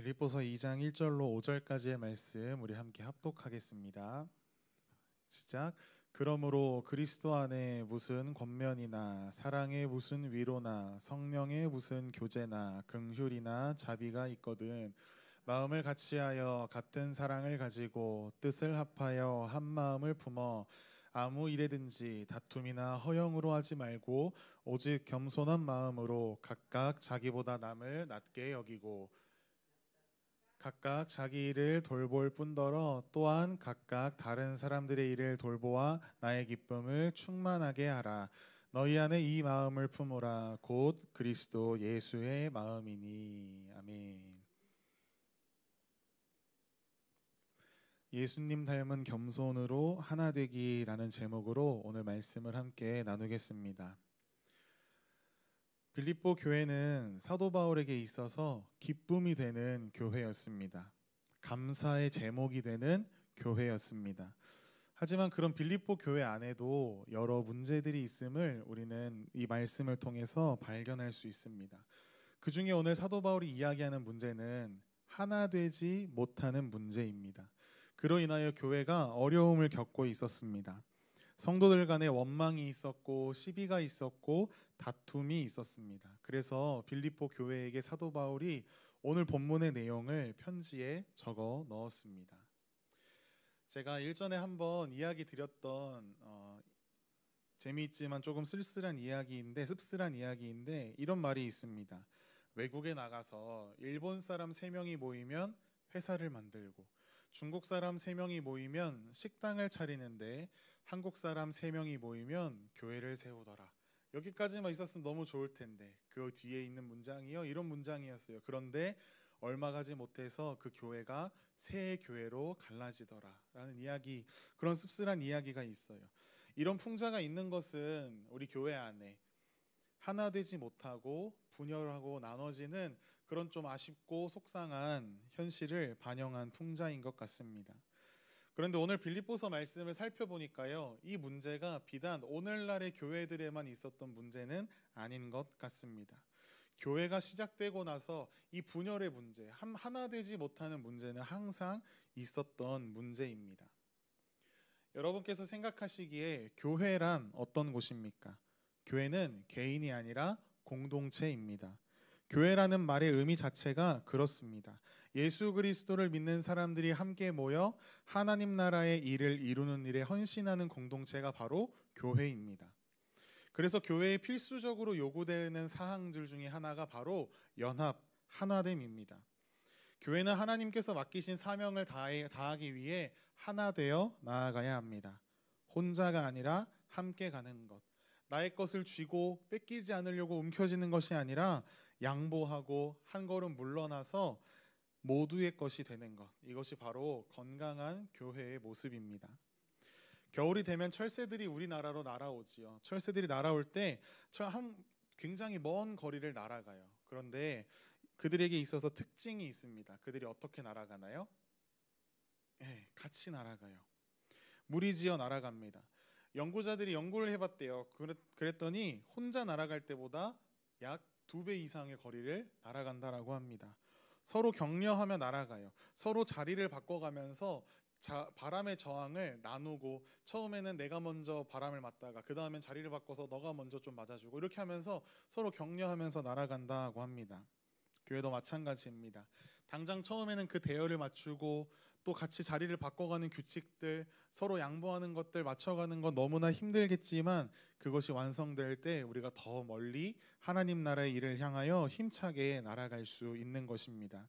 빌립보서 2장 1절로 5절까지의 말씀 우리 함께 합독하겠습니다. 시작. 그러므로 그리스도 안에 무슨 권면이나 사랑의 무슨 위로나 성령의 무슨 교제나 긍휼이나 자비가 있거든 마음을 같이하여 같은 사랑을 가지고 뜻을 합하여 한 마음을 품어 아무 일에든지 다툼이나 허영으로 하지 말고 오직 겸손한 마음으로 각각 자기보다 남을 낮게 여기고 각각 자기 일을 돌볼 뿐더러 또한 각각 다른 사람들의 일을 돌보아 나의 기쁨을 충만하게 하라. 너희 안에 이 마음을 품으라. 곧 그리스도 예수의 마음이니. 아멘. 예수님 닮은 겸손으로 하나 되기라는 제목으로 오늘 말씀을 함께 나누겠습니다. 빌립보 교회는 사도 바울에게 있어서 기쁨이 되는 교회였습니다. 감사의 제목이 되는 교회였습니다. 하지만 그런 빌립보 교회 안에도 여러 문제들이 있음을 우리는 이 말씀을 통해서 발견할 수 있습니다. 그 중에 오늘 사도 바울이 이야기하는 문제는 하나 되지 못하는 문제입니다. 그로 인하여 교회가 어려움을 겪고 있었습니다. 성도들 간에 원망이 있었고 시비가 있었고 다툼이 있었습니다. 그래서 빌립보 교회에게 사도 바울이 오늘 본문의 내용을 편지에 적어 넣었습니다. 제가 일전에 한번 이야기 드렸던 재미있지만 조금 씁쓸한 이야기인데 이런 말이 있습니다. 외국에 나가서 일본 사람 3명이 모이면 회사를 만들고 중국 사람 3명이 모이면 식당을 차리는데 한국 사람 3명이 모이면 교회를 세우더라. 여기까지만 있었으면 너무 좋을 텐데 그 뒤에 있는 문장이요 이런 문장이었어요. 그런데 얼마 가지 못해서 그 교회가 새 교회로 갈라지더라 라는 이야기, 그런 씁쓸한 이야기가 있어요. 이런 풍자가 있는 것은 우리 교회 안에 하나 되지 못하고 분열하고 나눠지는 그런 좀 아쉽고 속상한 현실을 반영한 풍자인 것 같습니다. 그런데 오늘 빌립보서 말씀을 살펴보니까요, 이 문제가 비단 오늘날의 교회들에만 있었던 문제는 아닌 것 같습니다. 교회가 시작되고 나서 이 분열의 문제, 하나 되지 못하는 문제는 항상 있었던 문제입니다. 여러분께서 생각하시기에 교회란 어떤 곳입니까? 교회는 개인이 아니라 공동체입니다. 교회라는 말의 의미 자체가 그렇습니다. 예수 그리스도를 믿는 사람들이 함께 모여 하나님 나라의 일을 이루는 일에 헌신하는 공동체가 바로 교회입니다. 그래서 교회에 필수적으로 요구되는 사항들 중에 하나가 바로 연합, 하나됨입니다. 교회는 하나님께서 맡기신 사명을 다하기 위해 하나 되어 나아가야 합니다. 혼자가 아니라 함께 가는 것. 나의 것을 쥐고 뺏기지 않으려고 움켜쥐는 것이 아니라 양보하고 한 걸음 물러나서 모두의 것이 되는 것. 이것이 바로 건강한 교회의 모습입니다. 겨울이 되면 철새들이 우리나라로 날아오지요. 철새들이 날아올 때 굉장히 먼 거리를 날아가요. 그런데 그들에게 있어서 특징이 있습니다. 그들이 어떻게 날아가나요? 같이 날아가요. 무리지어 날아갑니다. 연구자들이 연구를 해봤대요. 그랬더니 혼자 날아갈 때보다 약 2배 이상의 거리를 날아간다라고 합니다. 서로 격려하며 날아가요. 서로 자리를 바꿔가면서 바람의 저항을 나누고, 처음에는 내가 먼저 바람을 맞다가 그 다음엔 자리를 바꿔서 너가 먼저 좀 맞아주고, 이렇게 하면서 서로 격려하면서 날아간다고 합니다. 교회도 마찬가지입니다. 당장 처음에는 그 대열을 맞추고 또 같이 자리를 바꿔가는 규칙들, 서로 양보하는 것들 맞춰가는 건 너무나 힘들겠지만 그것이 완성될 때 우리가 더 멀리 하나님 나라의 일을 향하여 힘차게 날아갈 수 있는 것입니다.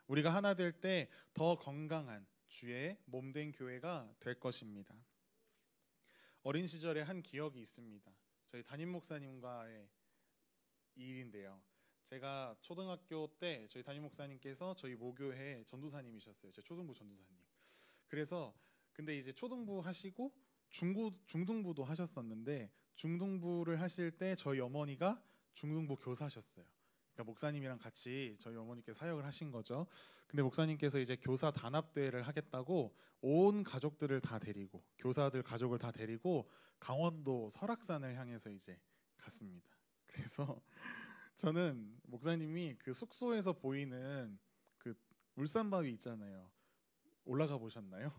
우리가 하나 될 때 더 건강한 주의 몸된 교회가 될 것입니다. 어린 시절에 한 기억이 있습니다. 저희 담임 목사님과의 일인데요. 제가 초등학교 때 저희 담임 목사님께서 저희 모교회 전도사님이셨어요. 제 초등부 전도사님. 근데 이제 초등부 하시고 중등부도 하셨었는데, 중등부를 하실 때 저희 어머니가 중등부 교사셨어요. 그러니까 목사님이랑 같이 저희 어머니께서 사역을 하신 거죠. 근데 목사님께서 이제 교사 단합대회를 하겠다고 온 가족들을 다 데리고, 교사들 가족을 다 데리고 강원도 설악산을 향해서 이제 갔습니다. 그래서 저는 목사님이 그 숙소에서 보이는 그 울산바위 있잖아요. 올라가 보셨나요?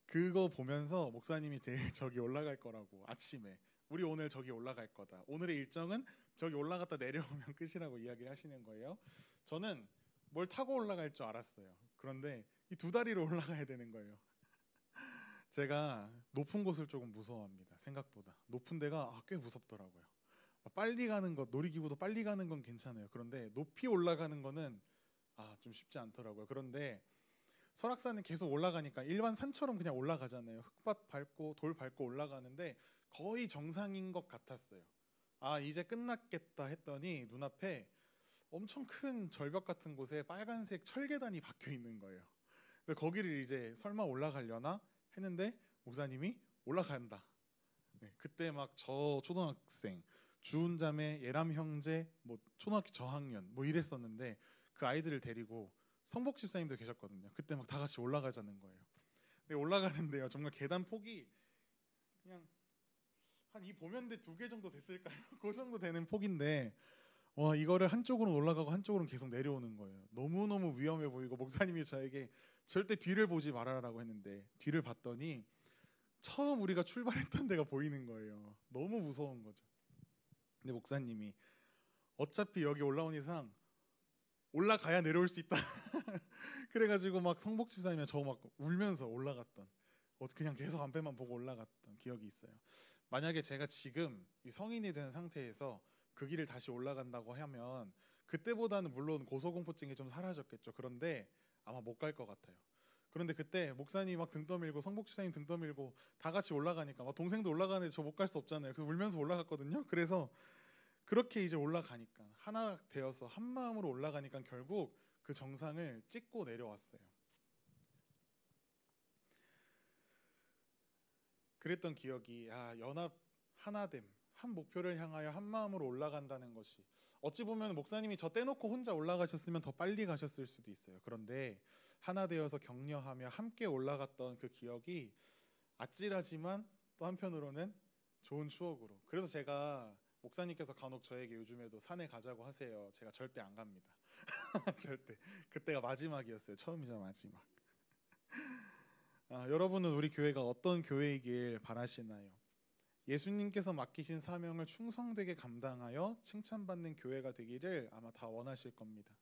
그거 보면서 목사님이 제일 저기 올라갈 거라고, 아침에 우리 오늘 저기 올라갈 거다, 오늘의 일정은 저기 올라갔다 내려오면 끝이라고 이야기를 하시는 거예요. 저는 뭘 타고 올라갈 줄 알았어요. 그런데 이 두 다리로 올라가야 되는 거예요. 제가 높은 곳을 조금 무서워합니다. 생각보다 높은 데가 꽤 무섭더라고요. 빨리 가는 것, 놀이기구도 빨리 가는 건 괜찮아요. 그런데 높이 올라가는 거는 좀 쉽지 않더라고요. 그런데 설악산은 계속 올라가니까 일반 산처럼 그냥 올라가잖아요. 흙밭 밟고 돌 밟고 올라가는데 거의 정상인 것 같았어요. 이제 끝났겠다 했더니 눈앞에 엄청 큰 절벽 같은 곳에 빨간색 철계단이 박혀 있는 거예요. 근데 거기를 이제 설마 올라가려나 했는데 목사님이 올라간다. 네, 그때 막 저 초등학생, 주은자매, 예람 형제, 뭐 초등학교 저학년 뭐 이랬었는데 그 아이들을 데리고 성복 집사님도 계셨거든요. 그때 막 다 같이 올라가자는 거예요. 근데 올라가는데요, 정말 계단 폭이 그냥 한 이 보면대 2개 정도 됐을까요? 그 정도 되는 폭인데 이거를 한쪽으로는 올라가고 한쪽으로는 계속 내려오는 거예요. 너무너무 위험해 보이고 목사님이 저에게 절대 뒤를 보지 말아라라고 했는데 뒤를 봤더니 처음 우리가 출발했던 데가 보이는 거예요. 너무 무서운 거죠. 근데 목사님이 어차피 여기 올라온 이상 올라가야 내려올 수 있다. 그래가지고 막 성복 집사님이 저 막 울면서 올라갔던, 그냥 계속 앞에만 보고 올라갔던 기억이 있어요. 만약에 제가 지금 이 성인이 된 상태에서 그 길을 다시 올라간다고 하면 그때보다는 물론 고소공포증이 좀 사라졌겠죠. 그런데 아마 못 갈 것 같아요. 그런데 그때 목사님 막 등 떠밀고 성복 집사님 등 떠밀고 다 같이 올라가니까 막 동생도 올라가는데 저 못 갈 수 없잖아요. 그래서 울면서 올라갔거든요. 그래서 그렇게 이제 올라가니까 하나 되어서 한 마음으로 올라가니까 결국 그 정상을 찍고 내려왔어요. 그랬던 기억이 연합 하나됨, 한 목표를 향하여 한 마음으로 올라간다는 것이, 어찌 보면 목사님이 저 떼놓고 혼자 올라가셨으면 더 빨리 가셨을 수도 있어요. 그런데 하나 되어서 격려하며 함께 올라갔던 그 기억이 아찔하지만 또 한편으로는 좋은 추억으로. 그래서 제가 목사님께서 간혹 저에게 요즘에도 산에 가자고 하세요. 제가 절대 안 갑니다. 절대. 그때가 마지막이었어요. 처음이자 마지막. 여러분은 우리 교회가 어떤 교회이길 바라시나요? 예수님께서 맡기신 사명을 충성되게 감당하여 칭찬받는 교회가 되기를 아마 다 원하실 겁니다.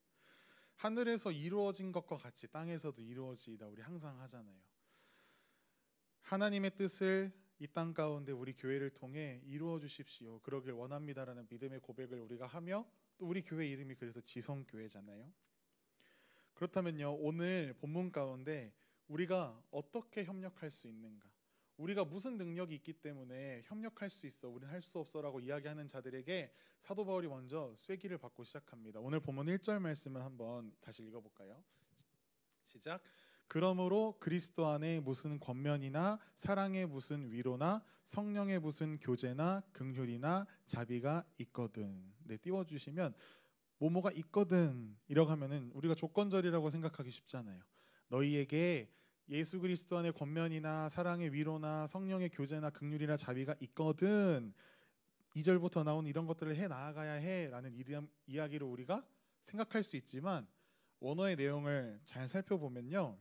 하늘에서 이루어진 것과 같이 땅에서도 이루어지이다 우리 항상 하잖아요. 하나님의 뜻을 이 땅 가운데 우리 교회를 통해 이루어 주십시오, 그러길 원합니다라는 믿음의 고백을 우리가 하며, 또 우리 교회 이름이 그래서 지성교회잖아요. 그렇다면요, 오늘 본문 가운데 우리가 어떻게 협력할 수 있는가, 우리가 무슨 능력이 있기 때문에 협력할 수 있어, 우리는 할 수 없어라고 이야기하는 자들에게 사도 바울이 먼저 쐐기를 받고 시작합니다. 오늘 본문 1절 말씀을 한번 다시 읽어볼까요? 시작. 그러므로 그리스도 안에 무슨 권면이나 사랑의 무슨 위로나 성령의 무슨 교제나 긍휼이나 자비가 있거든. 네, 띄워주시면 뭐뭐가 있거든 이라고 하면은 우리가 조건절이라고 생각하기 쉽잖아요. 너희에게 예수 그리스도 안에 권면이나 사랑의 위로나 성령의 교제나 긍휼이나 자비가 있거든, 2절부터 나온 이런 것들을 해 나아가야 해라는 이야기로 우리가 생각할 수 있지만 원어의 내용을 잘 살펴보면요,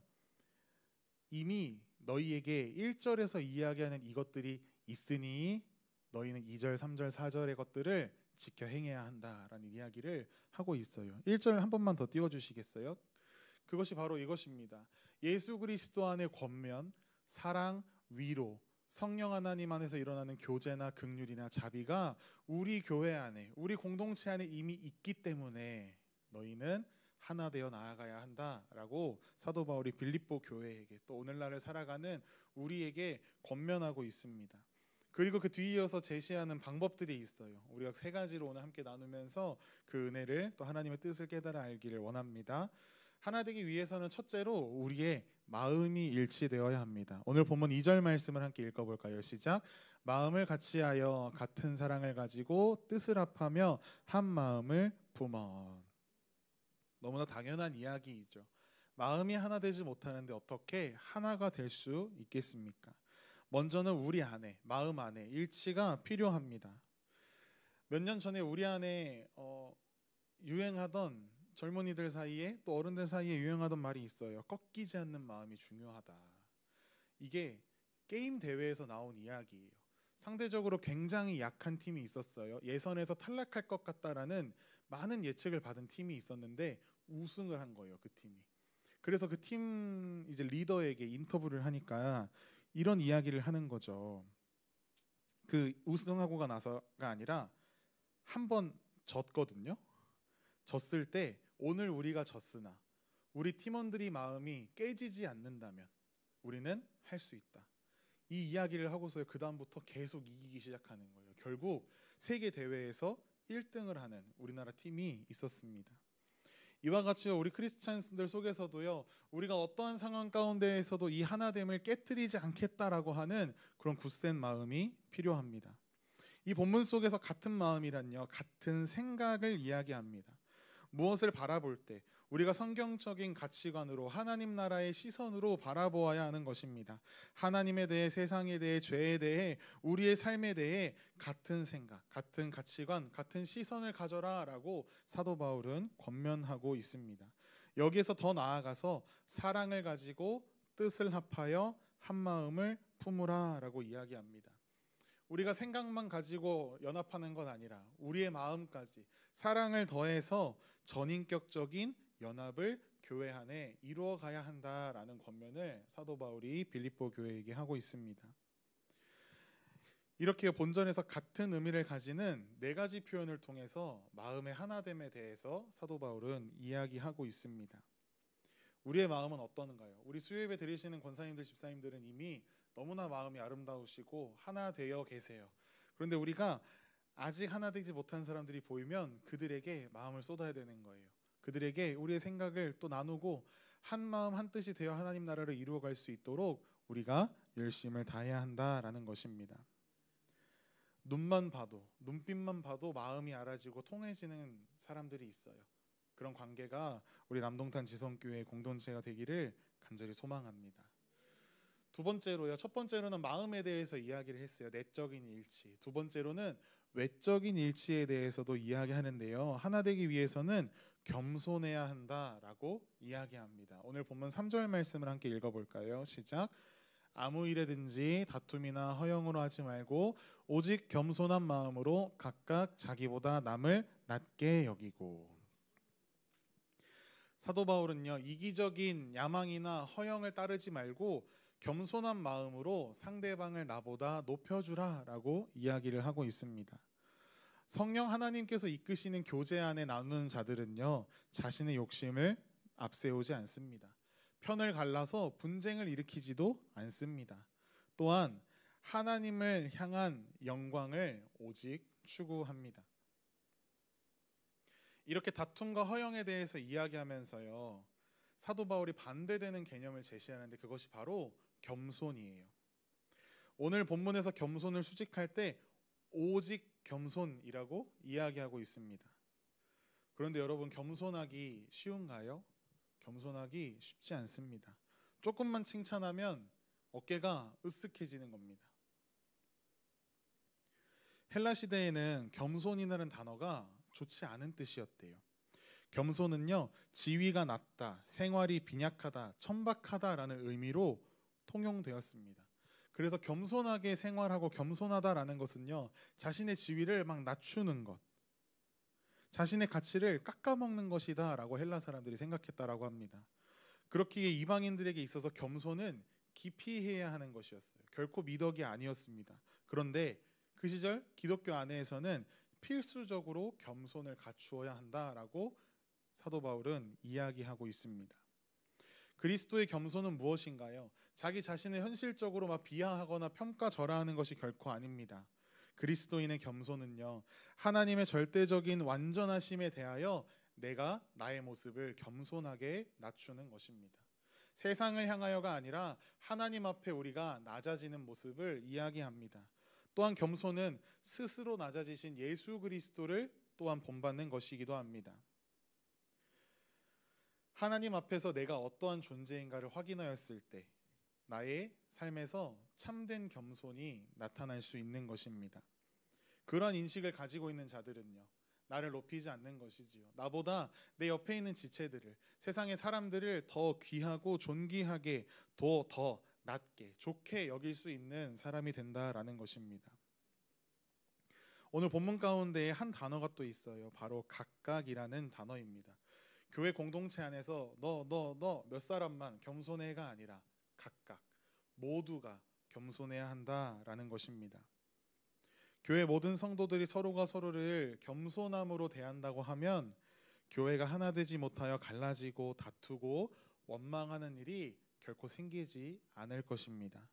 이미 너희에게 1절에서 이야기하는 이것들이 있으니 너희는 2절, 3절, 4절의 것들을 지켜 행해야 한다라는 이야기를 하고 있어요. 1절 한 번만 더 띄워주시겠어요? 그것이 바로 이것입니다. 예수 그리스도 안에 권면, 사랑, 위로, 성령 하나님 안에서 일어나는 교제나 긍휼이나 자비가 우리 교회 안에, 우리 공동체 안에 이미 있기 때문에 너희는 하나 되어 나아가야 한다라고 사도 바울이 빌립보 교회에게, 또 오늘날을 살아가는 우리에게 권면하고 있습니다. 그리고 그 뒤이어서 제시하는 방법들이 있어요. 우리가 3가지로 오늘 함께 나누면서 그 은혜를, 또 하나님의 뜻을 깨달아 알기를 원합니다. 하나 되기 위해서는 첫째로 우리의 마음이 일치되어야 합니다. 오늘 본문 2절 말씀을 함께 읽어볼까요? 시작. 마음을 같이하여 같은 사랑을 가지고 뜻을 합하며 한 마음을 품어. 너무나 당연한 이야기이죠. 마음이 하나 되지 못하는데 어떻게 하나가 될 수 있겠습니까? 먼저는 우리 안에, 마음 안에 일치가 필요합니다. 몇 년 전에 우리 안에 유행하던 젊은이들 사이에 또 어른들 사이에 유행하던 말이 있어요. 꺾이지 않는 마음이 중요하다. 이게 게임 대회에서 나온 이야기예요. 상대적으로 굉장히 약한 팀이 있었어요. 예선에서 탈락할 것 같다라는 많은 예측을 받은 팀이 있었는데 우승을 한 거예요, 그 팀이. 그래서 그 팀 이제 리더에게 인터뷰를 하니까 이런 이야기를 하는 거죠. 그 우승하고가 나서가 아니라 한 번 졌거든요. 졌을 때 오늘 우리가 졌으나 우리 팀원들이 마음이 깨지지 않는다면 우리는 할 수 있다. 이 이야기를 하고서 그 다음부터 계속 이기기 시작하는 거예요. 결국 세계 대회에서 1등을 하는 우리나라 팀이 있었습니다. 이와 같이 우리 크리스찬들 속에서도요, 우리가 어떠한 상황 가운데에서도 이 하나됨을 깨트리지 않겠다라고 하는 그런 굳센 마음이 필요합니다. 이 본문 속에서 같은 마음이란요, 같은 생각을 이야기합니다. 무엇을 바라볼 때 우리가 성경적인 가치관으로 하나님 나라의 시선으로 바라보아야 하는 것입니다. 하나님에 대해, 세상에 대해, 죄에 대해, 우리의 삶에 대해 같은 생각, 같은 가치관, 같은 시선을 가져라라고 사도 바울은 권면하고 있습니다. 여기에서 더 나아가서 사랑을 가지고 뜻을 합하여 한 마음을 품으라라고 이야기합니다. 우리가 생각만 가지고 연합하는 건 아니라 우리의 마음까지 사랑을 더해서 전인격적인 연합을 교회 안에 이루어 가야 한다라는 권면을 사도 바울이 빌립보 교회에게 하고 있습니다. 이렇게 본전에서 같은 의미를 가지는 네 가지 표현을 통해서 마음의 하나됨에 대해서 사도 바울은 이야기하고 있습니다. 우리의 마음은 어떤가요? 우리 수요예배 드리시는 권사님들, 집사님들은 이미 너무나 마음이 아름다우시고 하나 되어 계세요. 그런데 우리가 아직 하나 되지 못한 사람들이 보이면 그들에게 마음을 쏟아야 되는 거예요. 그들에게 우리의 생각을 또 나누고 한 마음 한 뜻이 되어 하나님 나라를 이루어갈 수 있도록 우리가 열심을 다해야 한다라는 것입니다. 눈만 봐도, 눈빛만 봐도 마음이 알아지고 통해지는 사람들이 있어요. 그런 관계가 우리 남동탄 지성교회 공동체가 되기를 간절히 소망합니다. 두 번째로요. 첫 번째로는 마음에 대해서 이야기를 했어요. 내적인 일치. 두 번째로는 외적인 일치에 대해서도 이야기하는데요. 하나 되기 위해서는 겸손해야 한다라고 이야기합니다. 오늘 본문 3절 말씀을 함께 읽어볼까요? 시작. 아무 일에든지 다툼이나 허영으로 하지 말고 오직 겸손한 마음으로 각각 자기보다 남을 낮게 여기고. 사도 바울은요, 이기적인 야망이나 허영을 따르지 말고 겸손한 마음으로 상대방을 나보다 높여주라라고 이야기를 하고 있습니다. 성령 하나님께서 이끄시는 교제 안에 나누는 자들은요, 자신의 욕심을 앞세우지 않습니다. 편을 갈라서 분쟁을 일으키지도 않습니다. 또한 하나님을 향한 영광을 오직 추구합니다. 이렇게 다툼과 허영에 대해서 이야기하면서요, 사도 바울이 반대되는 개념을 제시하는데 그것이 바로 겸손이에요. 오늘 본문에서 겸손을 수직할 때 오직 겸손이라고 이야기하고 있습니다. 그런데 여러분, 겸손하기 쉬운가요? 겸손하기 쉽지 않습니다. 조금만 칭찬하면 어깨가 으쓱해지는 겁니다. 헬라 시대에는 겸손이라는 단어가 좋지 않은 뜻이었대요. 겸손은요, 지위가 낮다, 생활이 빈약하다, 천박하다라는 의미로 통용되었습니다. 그래서 겸손하게 생활하고 겸손하다라는 것은요, 자신의 지위를 막 낮추는 것, 자신의 가치를 깎아먹는 것이다라고 헬라 사람들이 생각했다라고 합니다. 그렇기에 이방인들에게 있어서 겸손은 기피해야 하는 것이었어요. 결코 미덕이 아니었습니다. 그런데 그 시절 기독교 안에서는 필수적으로 겸손을 갖추어야 한다라고 사도 바울은 이야기하고 있습니다. 그리스도의 겸손은 무엇인가요? 자기 자신을 현실적으로 막 비하하거나 평가절하하는 것이 결코 아닙니다. 그리스도인의 겸손은요, 하나님의 절대적인 완전하심에 대하여 내가 나의 모습을 겸손하게 낮추는 것입니다. 세상을 향하여가 아니라 하나님 앞에 우리가 낮아지는 모습을 이야기합니다. 또한 겸손은 스스로 낮아지신 예수 그리스도를 또한 본받는 것이기도 합니다. 하나님 앞에서 내가 어떠한 존재인가를 확인하였을 때 나의 삶에서 참된 겸손이 나타날 수 있는 것입니다. 그러한 인식을 가지고 있는 자들은요, 나를 높이지 않는 것이지요. 나보다 내 옆에 있는 지체들을, 세상의 사람들을 더 귀하고 존귀하게, 더 낮게, 좋게 여길 수 있는 사람이 된다라는 것입니다. 오늘 본문 가운데 한 단어가 또 있어요. 바로 각각이라는 단어입니다. 교회 공동체 안에서 너 몇 사람만 겸손해가 아니라 각각 모두가 겸손해야 한다라는 것입니다. 교회 모든 성도들이 서로가 서로를 겸손함으로 대한다고 하면 교회가 하나 되지 못하여 갈라지고 다투고 원망하는 일이 결코 생기지 않을 것입니다.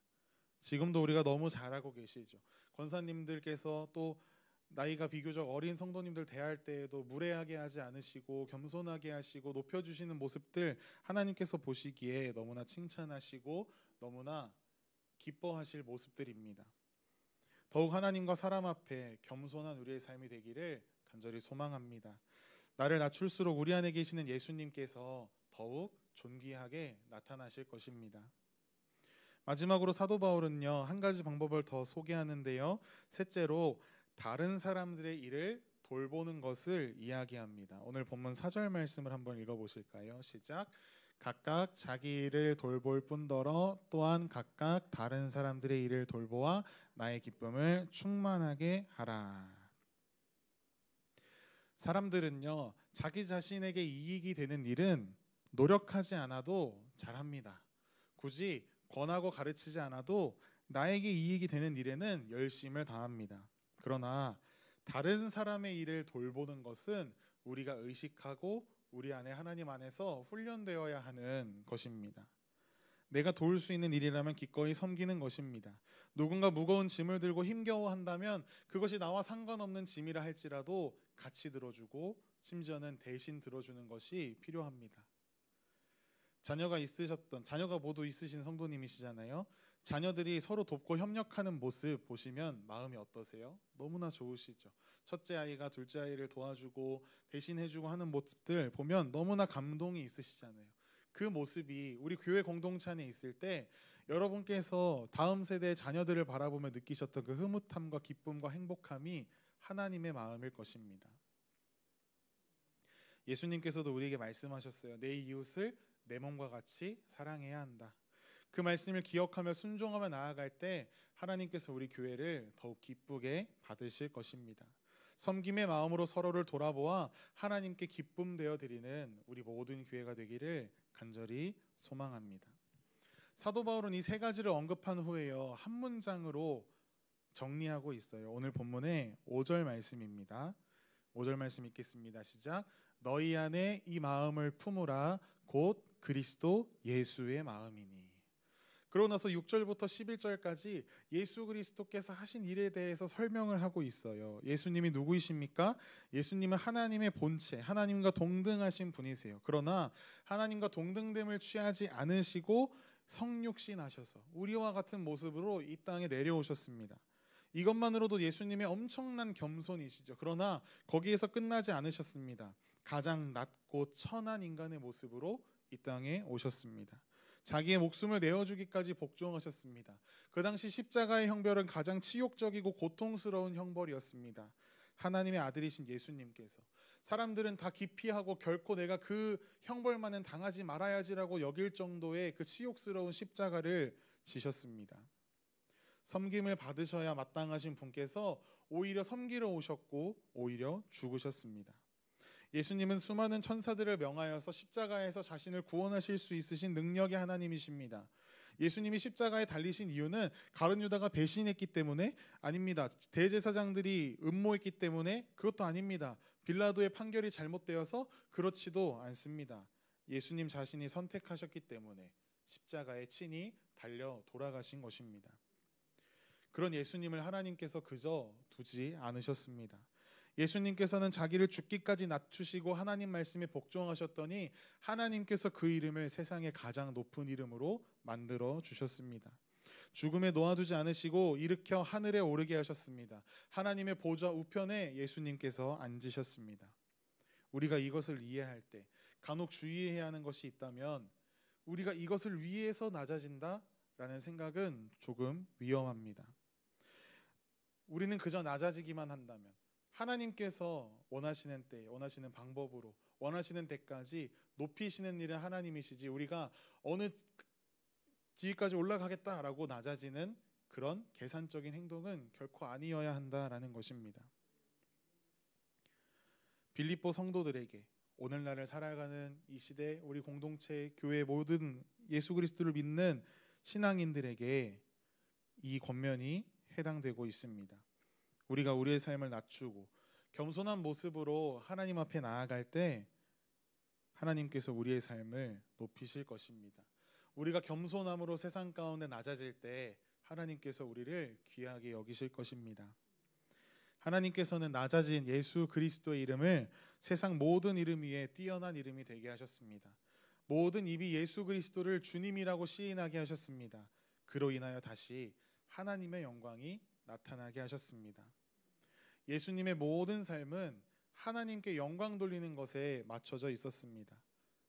지금도 우리가 너무 잘 알고 계시죠. 권사님들께서 또 나이가 비교적 어린 성도님들 대할 때에도 무례하게 하지 않으시고 겸손하게 하시고 높여주시는 모습들 하나님께서 보시기에 너무나 칭찬하시고 너무나 기뻐하실 모습들입니다. 더욱 하나님과 사람 앞에 겸손한 우리의 삶이 되기를 간절히 소망합니다. 나를 낮출수록 우리 안에 계시는 예수님께서 더욱 존귀하게 나타나실 것입니다. 마지막으로 사도 바울은요, 한 가지 방법을 더 소개하는데요. 셋째로 다른 사람들의 일을 돌보는 것을 이야기합니다. 오늘 본문 4절 말씀을 한번 읽어보실까요? 시작. 각각 자기 일을 돌볼 뿐더러 또한 각각 다른 사람들의 일을 돌보아 나의 기쁨을 충만하게 하라. 사람들은요, 자기 자신에게 이익이 되는 일은 노력하지 않아도 잘합니다. 굳이 권하고 가르치지 않아도 나에게 이익이 되는 일에는 열심을 다합니다. 그러나 다른 사람의 일을 돌보는 것은 우리가 의식하고 우리 안에 하나님 안에서 훈련되어야 하는 것입니다. 내가 도울 수 있는 일이라면 기꺼이 섬기는 것입니다. 누군가 무거운 짐을 들고 힘겨워한다면 그것이 나와 상관없는 짐이라 할지라도 같이 들어주고 심지어는 대신 들어주는 것이 필요합니다. 자녀가 모두 있으신 성도님이시잖아요. 자녀들이 서로 돕고 협력하는 모습 보시면 마음이 어떠세요? 너무나 좋으시죠. 첫째 아이가 둘째 아이를 도와주고 대신해주고 하는 모습들 보면 너무나 감동이 있으시잖아요. 그 모습이 우리 교회 공동체 안에 있을 때 여러분께서 다음 세대의 자녀들을 바라보며 느끼셨던 그 흐뭇함과 기쁨과 행복함이 하나님의 마음일 것입니다. 예수님께서도 우리에게 말씀하셨어요. 내 이웃을 내 몸과 같이 사랑해야 한다. 그 말씀을 기억하며 순종하며 나아갈 때 하나님께서 우리 교회를 더욱 기쁘게 받으실 것입니다. 섬김의 마음으로 서로를 돌아보아 하나님께 기쁨 되어 드리는 우리 모든 교회가 되기를 간절히 소망합니다. 사도 바울은 이 세 가지를 언급한 후에요, 한 문장으로 정리하고 있어요. 오늘 본문의 5절 말씀입니다. 5절 말씀 읽겠습니다. 시작. 너희 안에 이 마음을 품으라 곧 그리스도 예수의 마음이니. 그러고 나서 6절부터 11절까지 예수 그리스도께서 하신 일에 대해서 설명을 하고 있어요. 예수님이 누구이십니까? 예수님은 하나님의 본체, 하나님과 동등하신 분이세요. 그러나 하나님과 동등됨을 취하지 않으시고 성육신 하셔서 우리와 같은 모습으로 이 땅에 내려오셨습니다. 이것만으로도 예수님의 엄청난 겸손이시죠. 그러나 거기에서 끝나지 않으셨습니다. 가장 낮고 천한 인간의 모습으로 이 땅에 오셨습니다. 자기의 목숨을 내어주기까지 복종하셨습니다. 그 당시 십자가의 형벌은 가장 치욕적이고 고통스러운 형벌이었습니다. 하나님의 아들이신 예수님께서 사람들은 다 기피하고 결코 내가 그 형벌만은 당하지 말아야지라고 여길 정도의 그 치욕스러운 십자가를 지셨습니다. 섬김을 받으셔야 마땅하신 분께서 오히려 섬기러 오셨고 오히려 죽으셨습니다. 예수님은 수많은 천사들을 명하여서 십자가에서 자신을 구원하실 수 있으신 능력의 하나님이십니다. 예수님이 십자가에 달리신 이유는 가룟 유다가 배신했기 때문에 아닙니다. 대제사장들이 음모했기 때문에 그것도 아닙니다. 빌라도의 판결이 잘못되어서 그렇지도 않습니다. 예수님 자신이 선택하셨기 때문에 십자가에 친히 달려 돌아가신 것입니다. 그런 예수님을 하나님께서 그저 두지 않으셨습니다. 예수님께서는 자기를 죽기까지 낮추시고 하나님 말씀에 복종하셨더니 하나님께서 그 이름을 세상의 가장 높은 이름으로 만들어 주셨습니다. 죽음에 놓아두지 않으시고 일으켜 하늘에 오르게 하셨습니다. 하나님의 보좌 우편에 예수님께서 앉으셨습니다. 우리가 이것을 이해할 때 간혹 주의해야 하는 것이 있다면 우리가 이것을 위해서 낮아진다라는 생각은 조금 위험합니다. 우리는 그저 낮아지기만 한다면 하나님께서 원하시는 때, 원하시는 방법으로, 원하시는 데까지 높이시는 일은 하나님이시지 우리가 어느 지위까지 올라가겠다라고 낮아지는 그런 계산적인 행동은 결코 아니어야 한다라는 것입니다. 빌립보 성도들에게, 오늘날을 살아가는 이 시대 우리 공동체 교회 모든 예수 그리스도를 믿는 신앙인들에게 이 권면이 해당되고 있습니다. 우리가 우리의 삶을 낮추고 겸손한 모습으로 하나님 앞에 나아갈 때 하나님께서 우리의 삶을 높이실 것입니다. 우리가 겸손함으로 세상 가운데 낮아질 때 하나님께서 우리를 귀하게 여기실 것입니다. 하나님께서는 낮아진 예수 그리스도의 이름을 세상 모든 이름 위에 뛰어난 이름이 되게 하셨습니다. 모든 입이 예수 그리스도를 주님이라고 시인하게 하셨습니다. 그로 인하여 다시 하나님의 영광이 나타나게 하셨습니다. 예수님의 모든 삶은 하나님께 영광 돌리는 것에 맞춰져 있었습니다.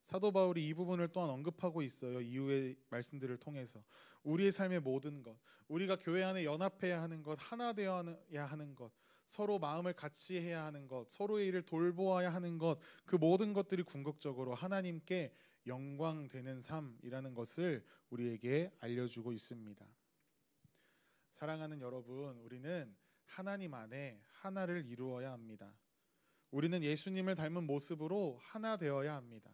사도 바울이 이 부분을 또한 언급하고 있어요. 이후의 말씀들을 통해서 우리의 삶의 모든 것, 우리가 교회 안에 연합해야 하는 것, 하나 되어야 하는 것, 서로 마음을 같이 해야 하는 것, 서로의 일을 돌보아야 하는 것, 그 모든 것들이 궁극적으로 하나님께 영광 되는 삶이라는 것을 우리에게 알려주고 있습니다. 사랑하는 여러분, 우리는 하나님 안에 하나를 이루어야 합니다. 우리는 예수님을 닮은 모습으로 하나 되어야 합니다.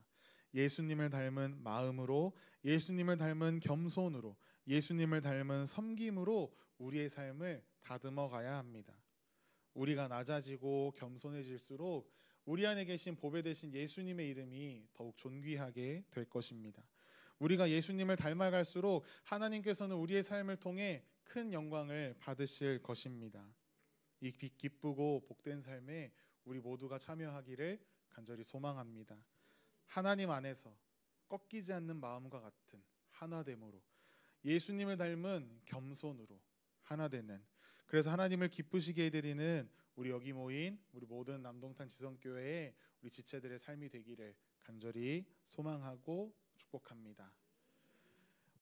예수님을 닮은 마음으로, 예수님을 닮은 겸손으로, 예수님을 닮은 섬김으로 우리의 삶을 다듬어 가야 합니다. 우리가 낮아지고 겸손해질수록 우리 안에 계신 보배 되신 예수님의 이름이 더욱 존귀하게 될 것입니다. 우리가 예수님을 닮아갈수록 하나님께서는 우리의 삶을 통해 큰 영광을 받으실 것입니다. 이 기쁘고 복된 삶에 우리 모두가 참여하기를 간절히 소망합니다. 하나님 안에서 꺾이지 않는 마음과 같은 하나됨으로, 예수님을 닮은 겸손으로 하나되는, 그래서 하나님을 기쁘시게 해드리는 우리 여기 모인 우리 모든 남동탄 지성교회의 우리 지체들의 삶이 되기를 간절히 소망하고 축복합니다.